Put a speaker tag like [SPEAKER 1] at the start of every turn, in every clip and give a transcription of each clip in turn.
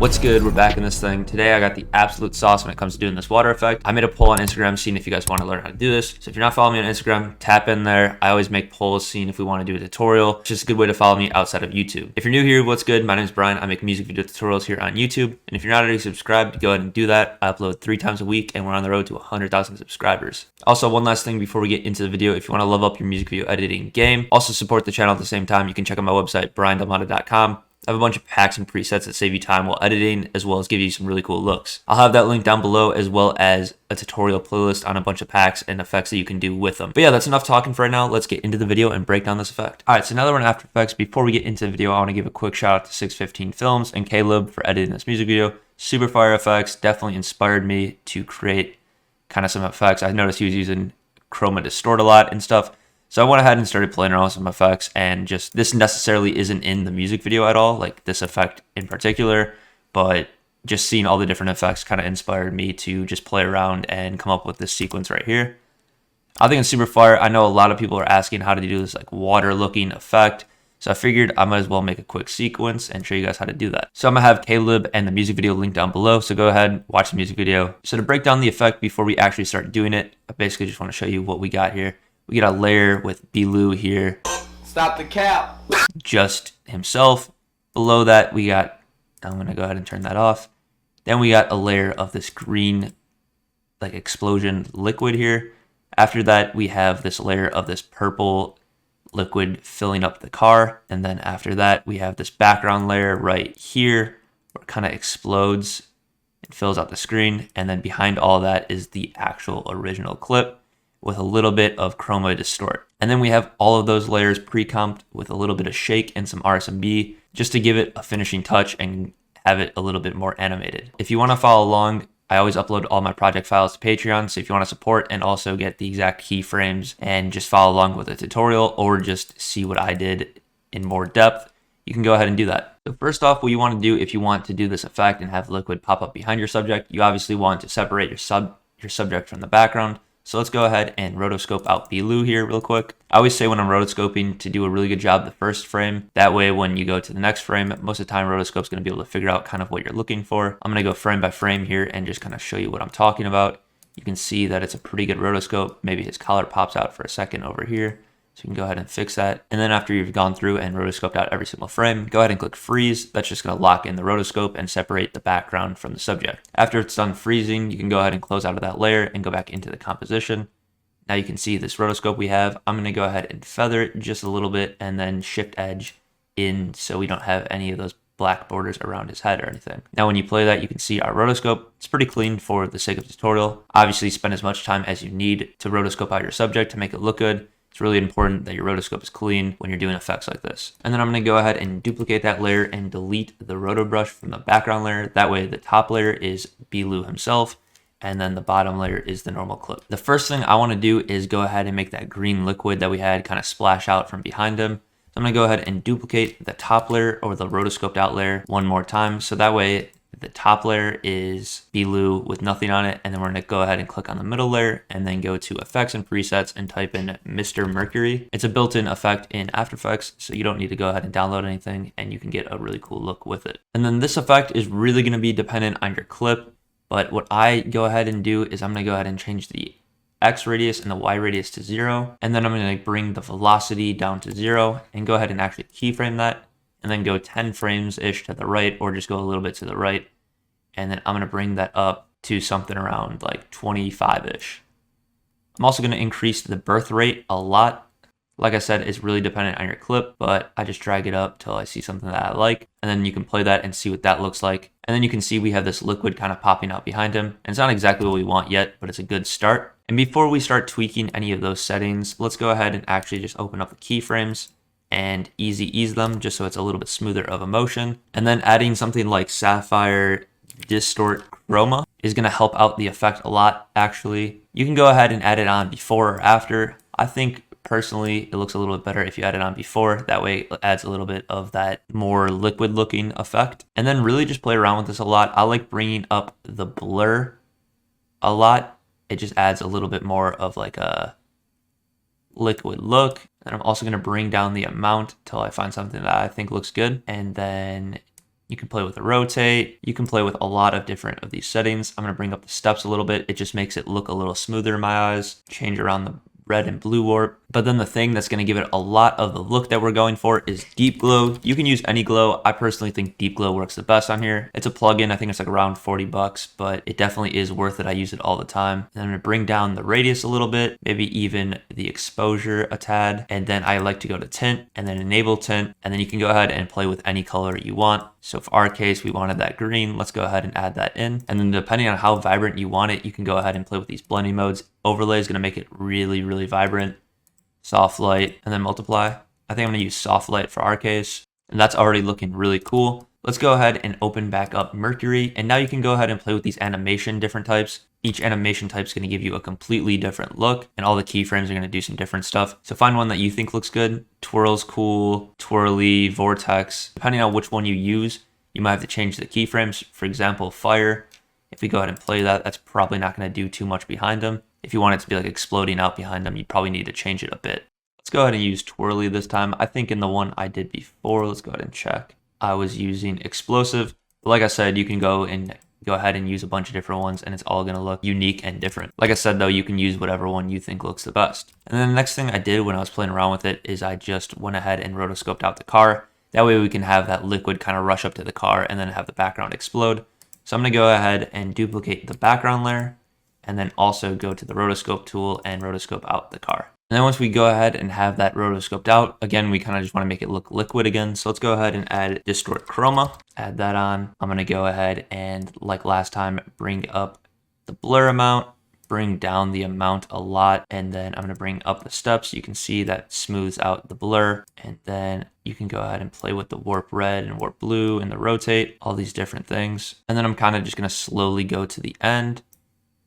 [SPEAKER 1] What's good? We're back in this thing. Today I got the absolute sauce when it comes to doing this water effect. I made a poll on Instagram seeing if you guys want to learn how to do this. So if you're not following me on Instagram, tap in there. I always make polls seeing if we want to do a tutorial. It's just a good way to follow me outside of YouTube. If you're new here, what's good? My name is Brian. I make music video tutorials here on YouTube. And if you're not already subscribed, go ahead and do that. I upload 3 times a week and we're on the road to 100,000 subscribers. Also, one last thing before we get into the video, if you want to level up your music video editing game, also support the channel at the same time, you can check out my website, briandelmata.com. I have a bunch of packs and presets that save you time while editing, as well as give you some really cool looks. I'll have that link down below, as well as a tutorial playlist on a bunch of packs and effects that you can do with them. But yeah, that's enough talking for right now. Let's get into the video and break down this effect. All right, so now that we're in After Effects, before we get into the video, I want to give a quick shout out to 615 Films and Kaleb for editing this music video. Super fire effects, definitely inspired me to create kind of some effects. I noticed he was using chroma distort a lot and stuff. So I went ahead and started playing around with some effects, and just this necessarily isn't in the music video at all, like this effect in particular, but just seeing all the different effects kind of inspired me to just play around and come up with this sequence right here. I think it's super fire. I know a lot of people are asking how to do this like water looking effect, so I figured I might as well make a quick sequence and show you guys how to do that. So I'm gonna have Kaleb and the music video linked down below, so go ahead, watch the music video. So to break down the effect before we actually start doing it, I basically just want to show you what we got here. We get a layer with Blue here.
[SPEAKER 2] Stop the cap.
[SPEAKER 1] Just himself. Below that, we got, I'm going to go ahead and turn that off. Then we got a layer of this green, like explosion liquid here. After that, we have this layer of this purple liquid filling up the car. And then after that, we have this background layer right here where it kind of explodes and fills out the screen. And then behind all that is the actual original clip with a little bit of chroma distort. And then we have all of those layers pre-comped with a little bit of shake and some RSMB just to give it a finishing touch and have it a little bit more animated. If you want to follow along, I always upload all my project files to Patreon, so if you want to support and also get the exact keyframes and just follow along with the tutorial or just see what I did in more depth, you can go ahead and do that. So first off, what you want to do if you want to do this effect and have liquid pop up behind your subject, you obviously want to separate your subject from the background. So let's go ahead and rotoscope out Blue here real quick. I always say when I'm rotoscoping to do a really good job the first frame. That way when you go to the next frame, most of the time rotoscope's going to be able to figure out kind of what you're looking for. I'm going to go frame by frame here and just kind of show you what I'm talking about. You can see that it's a pretty good rotoscope. Maybe his collar pops out for a second over here. So you can go ahead and fix that. And then after you've gone through and rotoscoped out every single frame, go ahead and click freeze. That's just going to lock in the rotoscope and separate the background from the subject. After it's done freezing, you can go ahead and close out of that layer and go back into the composition. Now you can see this rotoscope we have. I'm going to go ahead and feather it just a little bit and then shift edge in so we don't have any of those black borders around his head or anything. Now when you play that, you can see our rotoscope. It's pretty clean for the sake of the tutorial. Obviously spend as much time as you need to rotoscope out your subject to make it look good. It's really important that your rotoscope is clean when you're doing effects like this. And then I'm going to go ahead and duplicate that layer and delete the roto brush from the background layer. That way the top layer is Blue himself, and then the bottom layer is the normal clip. The first thing I want to do is go ahead and make that green liquid that we had kind of splash out from behind him. So I'm going to go ahead and duplicate the top layer or the rotoscoped out layer one more time. So that way the top layer is Blue with nothing on it. And then we're going to go ahead and click on the middle layer and then go to effects and presets and type in Mr. Mercury. It's a built-in effect in After Effects, so you don't need to go ahead and download anything and you can get a really cool look with it. And then this effect is really going to be dependent on your clip. But what I go ahead and do is I'm going to go ahead and change the X radius and the Y radius to 0. And then I'm going to bring the velocity down to 0 and go ahead and actually keyframe that. And then go 10 frames-ish to the right or just go a little bit to the right. And then I'm going to bring that up to something around like 25-ish. I'm also going to increase the birth rate a lot. Like I said, it's really dependent on your clip, but I just drag it up till I see something that I like. And then you can play that and see what that looks like. And then you can see we have this liquid kind of popping out behind him. And it's not exactly what we want yet, but it's a good start. And before we start tweaking any of those settings, let's go ahead and actually just open up the keyframes and easy ease them just so it's a little bit smoother of a motion. And then adding something like Sapphire Distort Chroma is going to help out the effect a lot, actually. You can go ahead and add it on before or after. I think personally, it looks a little bit better if you add it on before. That way it adds a little bit of that more liquid looking effect. And then really just play around with this a lot. I like bringing up the blur a lot. It just adds a little bit more of like a liquid look. And I'm also going to bring down the amount till I find something that I think looks good. And then You can play with the rotate. You can play with a lot of different of these settings. I'm going to bring up the steps a little bit. It just makes it look a little smoother in my eyes. Change around the red and blue warp. But then the thing that's going to give it a lot of the look that we're going for is deep glow. You can use any glow. I personally think deep glow works the best on here. It's a plugin. I think it's like around 40 bucks, but it definitely is worth it. I use it all the time. And I'm going to bring down the radius a little bit, maybe even the exposure a tad. And then I like to go to tint and then enable tint. And then you can go ahead and play with any color you want. So for our case, we wanted that green. Let's go ahead and add that in. And then depending on how vibrant you want it, you can go ahead and play with these blending modes. Overlay is going to make it really, really vibrant. Soft light and then multiply. I think I'm going to use soft light for our case. And that's already looking really cool. Let's go ahead and open back up Mercury. And now you can go ahead and play with these animation different types. Each animation type is going to give you a completely different look, and all the keyframes are going to do some different stuff. So find one that you think looks good. Twirl's cool, twirly, vortex. Depending on which one you use, you might have to change the keyframes. For example, fire. If we go ahead and play that, that's probably not going to do too much behind them. If you want it to be like exploding out behind them, you probably need to change it a bit. Let's go ahead and use twirly this time. I think in the one I did before, let's go ahead and check. I was using explosive. But like I said, you can go ahead and use a bunch of different ones, and it's all going to look unique and different. Like I said, though, you can use whatever one you think looks the best. And then the next thing I did when I was playing around with it is I just went ahead and rotoscoped out the car. That way we can have that liquid kind of rush up to the car and then have the background explode. So I'm going to go ahead and duplicate the background layer and then also go to the rotoscope tool and rotoscope out the car. And then once we go ahead and have that rotoscoped out, again, we kind of just want to make it look liquid again. So let's go ahead and add distort chroma, add that on. I'm going to go ahead and, like last time, bring up the blur amount, bring down the amount a lot, and then I'm going to bring up the steps. You can see that smooths out the blur, and then you can go ahead and play with the warp red and warp blue and the rotate, all these different things. And then I'm kind of just going to slowly go to the end,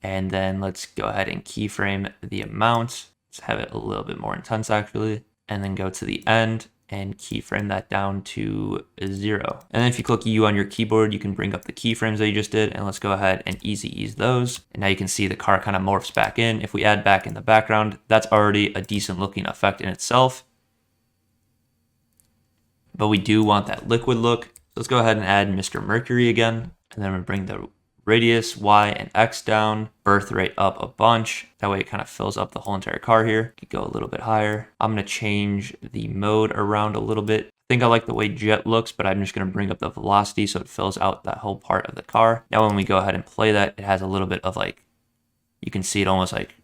[SPEAKER 1] and then let's go ahead and keyframe the amount. Let's have it a little bit more intense actually, and then go to the end and keyframe that down to 0. And then if you click U on your keyboard, you can bring up the keyframes that you just did, and let's go ahead and easy ease those. And now you can see the car kind of morphs back in. If we add back in the background, that's already a decent looking effect in itself. But we do want that liquid look. So let's go ahead and add Mr. Mercury again, and then we bring the radius, Y, and X down, birth rate up a bunch. That way it kind of fills up the whole entire car here. Could go a little bit higher. I'm going to change the mode around a little bit. I think I like the way jet looks, but I'm just going to bring up the velocity so it fills out that whole part of the car. Now when we go ahead and play that, it has a little bit of like, you can see it almost like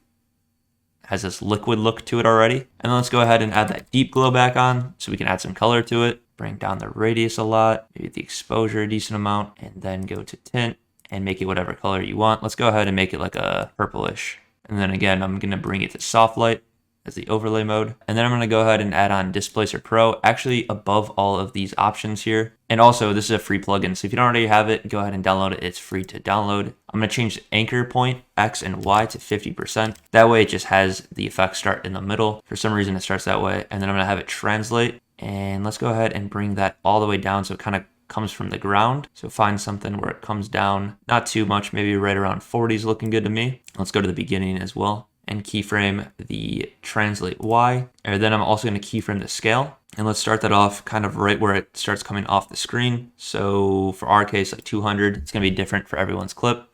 [SPEAKER 1] has this liquid look to it already. And then let's go ahead and add that deep glow back on so we can add some color to it. Bring down the radius a lot, maybe the exposure a decent amount, and then go to tint and make it whatever color you want. Let's go ahead and make it like a purplish. And then again, I'm going to bring it to soft light as the overlay mode. And then I'm going to go ahead and add on Displacer Pro, actually above all of these options here. And also, this is a free plugin, so if you don't already have it, go ahead and download it. It's free to download. I'm going to change the anchor point, X and Y, to 50%. That way it just has the effect start in the middle. For some reason, it starts that way. And then I'm going to have it translate. And let's go ahead and bring that all the way down so it kind of comes from the ground. So find something where it comes down, not too much, maybe right around 40 is looking good to me. Let's go to the beginning as well and keyframe the translate Y. And then I'm also going to keyframe the scale. And let's start that off kind of right where it starts coming off the screen. So for our case, like 200, it's going to be different for everyone's clip.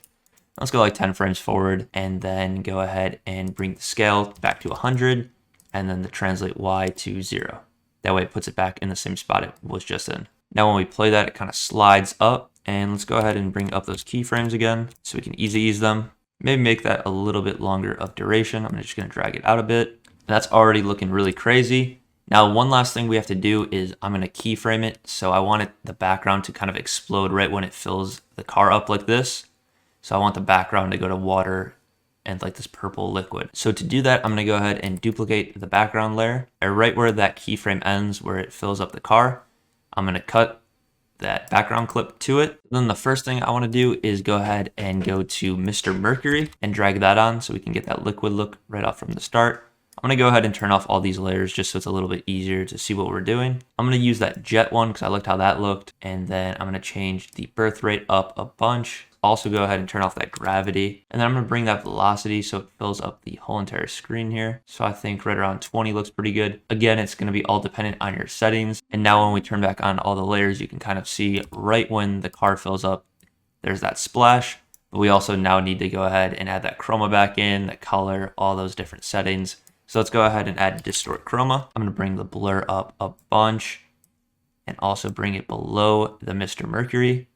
[SPEAKER 1] Let's go like 10 frames forward and then go ahead and bring the scale back to 100 and then the translate Y to 0. That way it puts it back in the same spot it was just in. Now when we play that, it kind of slides up, and let's go ahead and bring up those keyframes again so we can easy ease them. Maybe make that a little bit longer of duration. I'm just going to drag it out a bit. That's already looking really crazy. Now one last thing we have to do is I'm going to keyframe it. So I want the background to kind of explode right when it fills the car up like this. So I want the background to go to water and like this purple liquid. So to do that, I'm going to go ahead and duplicate the background layer. And right where that keyframe ends, where it fills up the car, I'm going to cut that background clip to it. Then the first thing I want to do is go ahead and go to Mr. Mercury and drag that on so we can get that liquid look right off from the start. I'm going to go ahead and turn off all these layers just so it's a little bit easier to see what we're doing. I'm going to use that jet one because I liked how that looked. And then I'm going to change the birth rate up a bunch. also go ahead and turn off that gravity. And then I'm going to bring that velocity so it fills up the whole entire screen here. So I think right around 20 looks pretty good. Again, it's going to be all dependent on your settings. And now when we turn back on all the layers, you can kind of see right when the car fills up, there's that splash. But we also now need to go ahead and add that chroma back in, the color, all those different settings. So let's go ahead and add distort chroma. I'm going to bring the blur up a bunch and also bring it below the Mr. Mercury.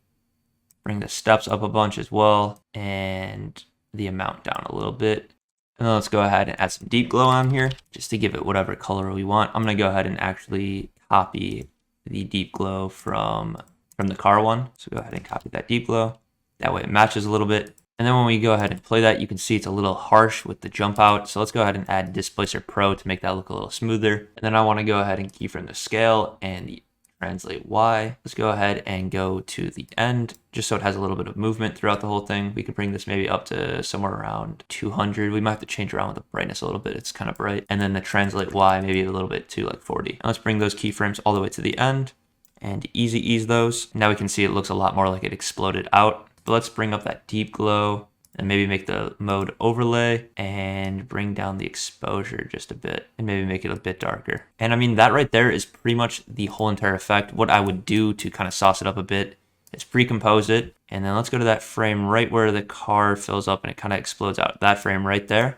[SPEAKER 1] Bring the steps up a bunch as well and the amount down a little bit. And then let's go ahead and add some deep glow on here just to give it whatever color we want. I'm going to go ahead and actually copy the deep glow from the car one. So go ahead and copy that deep glow. That way it matches a little bit. And then when we go ahead and play that, you can see it's a little harsh with the jump out. So let's go ahead and add Displacer Pro to make that look a little smoother. And then I want to go ahead and keyframe the scale and the translate Y. Let's go ahead and go to the end just so it has a little bit of movement throughout the whole thing. We could bring this maybe up to somewhere around 200. We might have to change around with the brightness a little bit. It's kind of bright. And then the translate Y maybe a little bit to like 40. And let's bring those keyframes all the way to the end and easy ease those. Now we can see it looks a lot more like it exploded out. But let's bring up that deep glow and maybe make the mode overlay and bring down the exposure just a bit and maybe make it a bit darker. And I mean, that right there is pretty much the whole entire effect. What I would do to kind of sauce it up a bit is pre-compose it. And then let's go to that frame right where the car fills up and it kind of explodes out. That frame right there.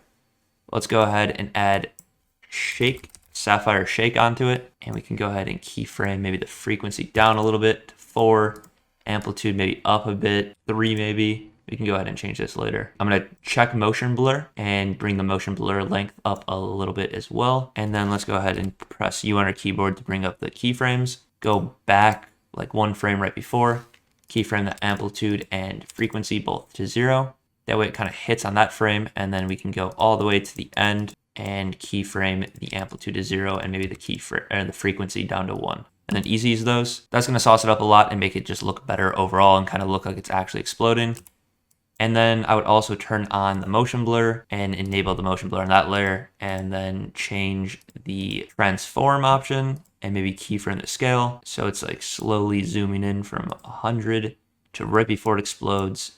[SPEAKER 1] Let's go ahead and add shake, sapphire shake onto it. And we can go ahead and keyframe maybe the frequency down a little bit to 4. Amplitude maybe up a bit, 3 maybe. We can go ahead and change this later. I'm going to check motion blur and bring the motion blur length up a little bit as well. And then let's go ahead and press U on our keyboard to bring up the keyframes. Go back like 1 frame right before. Keyframe the amplitude and frequency both to 0. That way it kind of hits on that frame. And then we can go all the way to the end and keyframe the amplitude to 0 and maybe the frequency down to 1. And then easy ease those. That's going to sauce it up a lot and make it just look better overall and kind of look like it's actually exploding. And then I would also turn on the motion blur and enable the motion blur on that layer and then change the transform option and maybe keyframe the scale. So it's like slowly zooming in from 100 to right before it explodes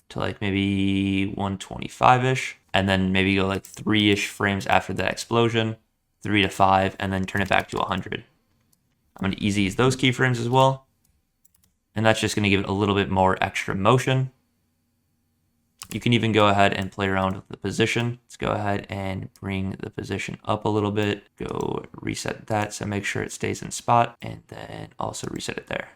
[SPEAKER 1] to like maybe 125-ish. And then maybe go like 3-ish frames after that explosion, 3 to 5, and then turn it back to 100. I'm going to easy ease those keyframes as well. And that's just going to give it a little bit more extra motion. You can even go ahead and play around with the position. Let's go ahead and bring the position up a little bit. Go reset that so make sure it stays in spot. And then also reset it there.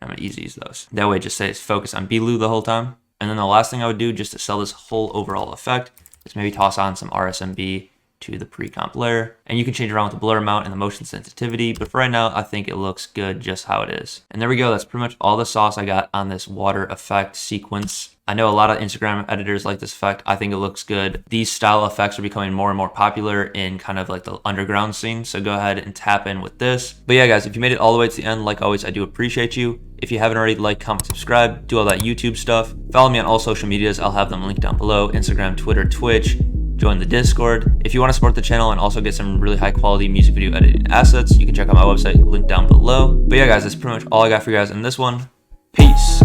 [SPEAKER 1] I'm going to easy ease those. That way it just stays focused on B-Loo the whole time. And then the last thing I would do just to sell this whole overall effect is maybe toss on some RSMB to the pre-comp layer, and you can change around with the blur amount and the motion sensitivity, but for right now I think it looks good just how it is. And there we go, that's pretty much all the sauce I got on this water effect sequence. I know a lot of Instagram editors like this effect. I think it looks good. These style effects are becoming more and more popular in kind of like the underground scene, so go ahead and tap in with this. But yeah guys, if you made it all the way to the end, like always, I do appreciate you. If you haven't already, like, comment, subscribe, do all that YouTube stuff. Follow me on all social medias, I'll have them linked down below: Instagram, Twitter, Twitch. Join the Discord. If you want to support the channel and also get some really high quality music video editing assets, you can check out my website, linked down below. But yeah guys, that's pretty much all I got for you guys in this one. Peace.